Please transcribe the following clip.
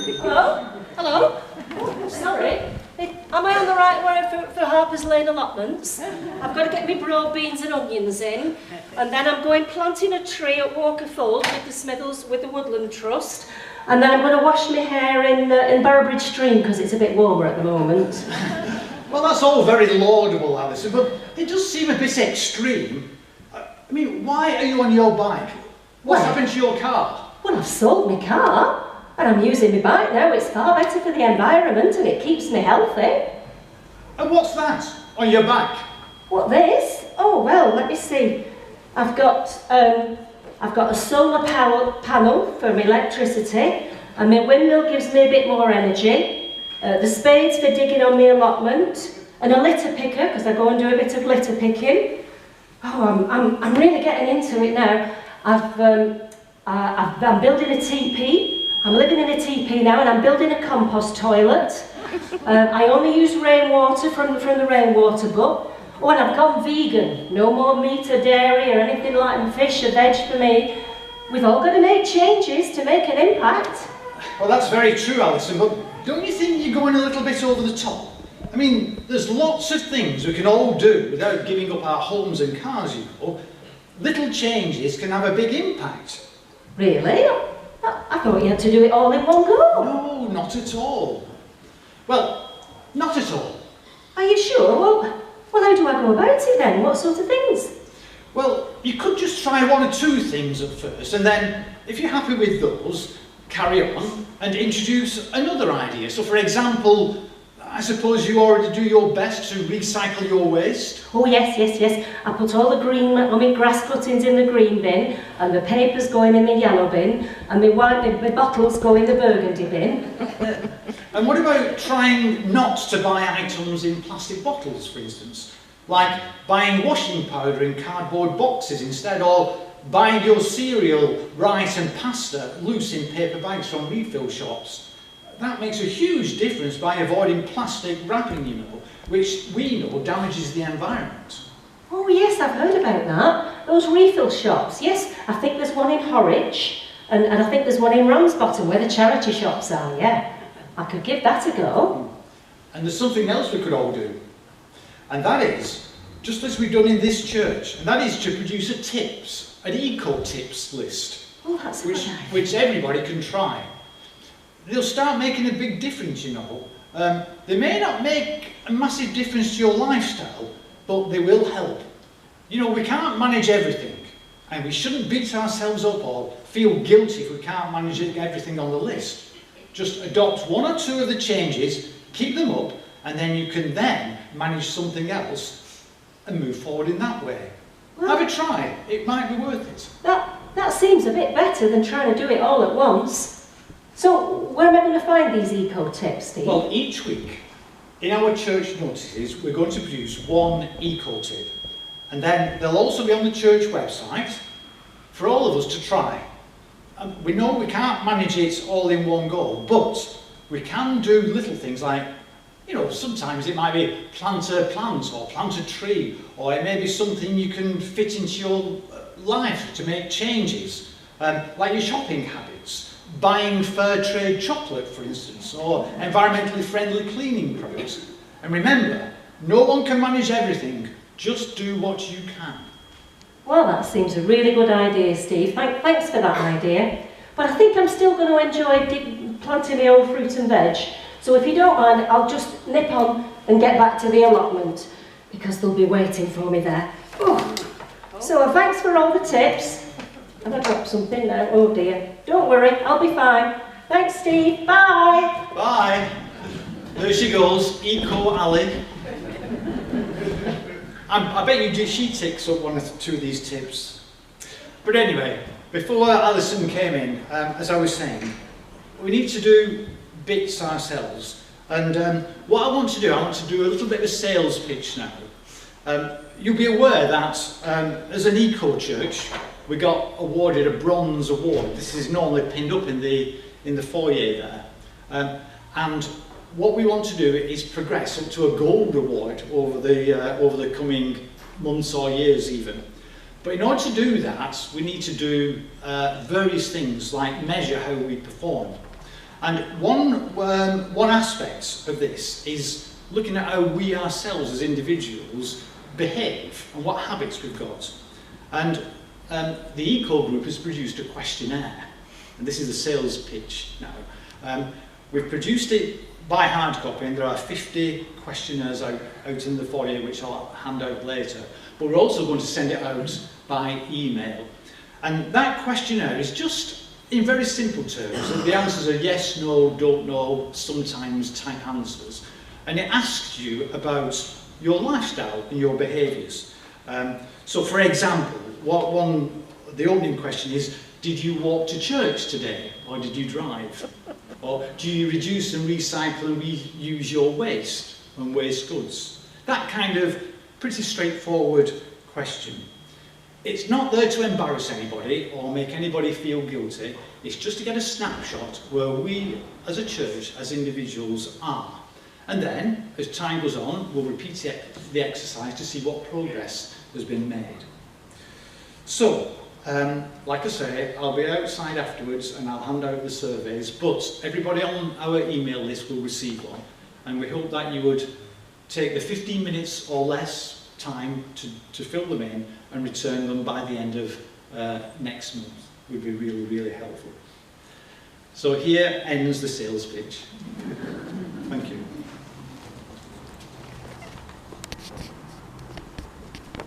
Hello? Hello? Oh, sorry. Am I on the right way for Harper's Lane allotments? I've got to get my broad beans and onions in, and then I'm going planting a tree at Walker Fold with the Smithers, with the Woodland Trust, and then I'm going to wash my hair in Boroughbridge Stream because it's a bit warmer at the moment. Well, that's all very laudable, Alison, but it does seem a bit extreme. I mean, why are you on your bike? What's happened to your car? Well, I've sold my car. And I'm using my bike now. It's far better for the environment and it keeps me healthy. And what's that on your back? What, this? Oh, well, let me see. I've got a solar power panel for my electricity, and my windmill gives me a bit more energy. The spades for digging on my allotment, and a litter picker because I go and do a bit of litter picking. Oh, I'm really getting into it now. I'm building a teepee. I'm living in a teepee now and I'm building a compost toilet. I only use rainwater from the rainwater butt. Oh, and I've gone vegan. No more meat or dairy or anything like fish or veg for me. We've all got to make changes to make an impact. Well, that's very true, Alison, but don't you think you're going a little bit over the top? I mean, there's lots of things we can all do without giving up our homes and cars, you know. Little changes can have a big impact. Really? I thought you had to do it all in one go. No, not at all. Well, not at all. Are you sure? Well, how do I go about it then? What sort of things? Well, you could just try one or two things at first, and then, if you're happy with those, carry on and introduce another idea. So, for example, I suppose you already do your best to recycle your waste? Oh, yes. I put all the my grass cuttings in the green bin, and the papers going in the yellow bin, and my bottles go in the burgundy bin. And what about trying not to buy items in plastic bottles, for instance? Like buying washing powder in cardboard boxes instead, or buying your cereal, rice and pasta loose in paper bags from refill shops. That makes a huge difference by avoiding plastic wrapping, you know, which we know damages the environment. Oh yes, I've heard about that. Those refill shops. Yes, I think there's one in Horwich, and I think there's one in Ramsbottom where the charity shops are, yeah. I could give that a go. And there's something else we could all do. And that is, just as we've done in this church, and that is to produce an eco-tips list. Oh, that's a good idea. Which everybody can try. They'll start making a big difference, you know. They may not make a massive difference to your lifestyle, but they will help. You know, we can't manage everything, and we shouldn't beat ourselves up or feel guilty if we can't manage everything on the list. Just adopt one or two of the changes, keep them up, and then you can then manage something else and move forward in that way. Well, have a try, it might be worth it. That seems a bit better than trying to do it all at once. So, where am I going to find these eco-tips, Steve? Well, each week, in our church notices, we're going to produce one eco-tip. And then they'll also be on the church website for all of us to try. And we know we can't manage it all in one go, but we can do little things like, you know, sometimes it might be plant a plant or plant a tree, or it may be something you can fit into your life to make changes, like your shopping habits. Buying fair trade chocolate, for instance, or environmentally friendly cleaning products. And remember, no one can manage everything, just do what you can. Well, that seems a really good idea, Steve. Thanks for that idea. But I think I'm still going to enjoy planting my own fruit and veg. So if you don't mind, I'll just nip on and get back to the allotment, because they'll be waiting for me there. Oh. So thanks for all the tips. Have I dropped something now? Oh dear. Don't worry, I'll be fine. Thanks, Steve. Bye. Bye. There she goes, Eco Ali. I bet she takes up one or two of these tips. But anyway, before Alison came in, as I was saying, we need to do bits ourselves. And what I want to do a little bit of a sales pitch now. You'll be aware that as an eco church, we got awarded a bronze award. This is normally pinned up in the foyer there. And what we want to do is progress up to a gold award over the coming months or years even. But in order to do that, we need to do various things like measure how we perform. And one aspect of this is looking at how we ourselves as individuals behave and what habits we've got. And the Eco Group has produced a questionnaire, and this is the sales pitch now. We've produced it by hard copy, and there are 50 questionnaires out in the foyer which I'll hand out later, but we're also going to send it out by email. And that questionnaire is just in very simple terms. The answers are yes, no, don't know, sometimes type answers. And it asks you about your lifestyle and your behaviours. So for example, the opening question is, did you walk to church today, or did you drive? Or do you reduce and recycle and reuse your waste and waste goods? That kind of pretty straightforward question. It's not there to embarrass anybody or make anybody feel guilty. It's just to get a snapshot where we as a church, as individuals, are. And then, as time goes on, we'll repeat the exercise to see what progress has been made. So, like I say, I'll be outside afterwards and I'll hand out the surveys, but everybody on our email list will receive one. And we hope that you would take the 15 minutes or less time to fill them in and return them by the end of next month. Would be really, really helpful. So here ends the sales pitch.